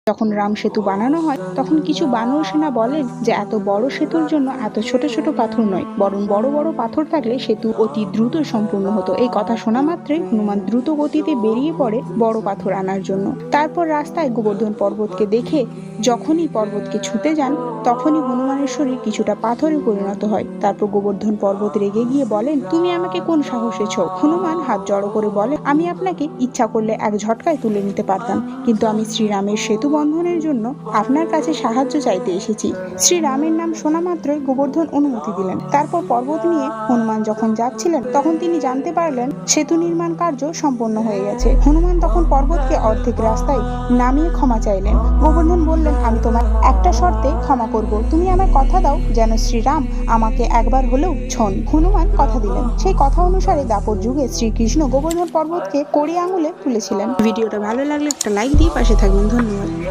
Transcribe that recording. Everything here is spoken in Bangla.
যখন রাম সেতু বানানো হয় তখন কিছু বানর সেনা বলেন যে এত বড় সেতুর জন্য এত ছোট ছোট পাথর নয়, বরং বড় বড় পাথর থাকলে সেতু অতি দ্রুত সম্পূর্ণ হতো। এই কথা শোনা মাত্রই হনুমান দ্রুত গতিতে বেরিয়ে পড়ে বড় পাথর আনার জন্য। তারপর রাস্তায় গোবর্ধন পর্বতকে দেখে যখনই পর্বতকে ছুঁতে যান তখনই হনুমানের শরীর কিছুটা পাথরে পরিণত হয়। তারপর গোবর্ধন পর্বত রেগে গিয়ে বলেন, তুমি আমাকে কোন সাহসে ছো? হনুমান হাত জড়ো করে বলে, আমি আপনাকে ইচ্ছা করলে এক ঝটকায় তুলে নিতে পারতাম, কিন্তু আমি শ্রীরামের সেতু বন্ধনের জন্য আপনার কাছে সাহায্য চাইতে এসেছি। শ্রীরামের নাম শোনা মাত্রই গোবর্ধন অনুমতি দিলেন। তারপর পর্বত নিয়ে হনুমান যখন যাচ্ছিলেন তখন তিনি জানতে পারলেন সেতু নির্মাণ কার্য সম্পন্ন হয়ে গেছে। হনুমান তখন পর্বতকে অর্ধেক রাস্তায় নামিয়ে ক্ষমা চাইলেন। গোবর্ধন বললেন, আমি তোমার একটা শর্তে ক্ষমা করব, তুমি আমায় কথা দাও যেন শ্রীরাম আমাকে একবার হলেও ছোন। হনুমান কথা দিলেন। সেই কথা অনুসারে দাপর যুগে শ্রীকৃষ্ণ গোবর্ধন পর্বতকে কড়ি আঙুলে তুলেছিলেন। ভিডিওটা ভালো লাগলে একটা লাইক দিয়ে পাশে থাকবেন। ধন্যবাদ।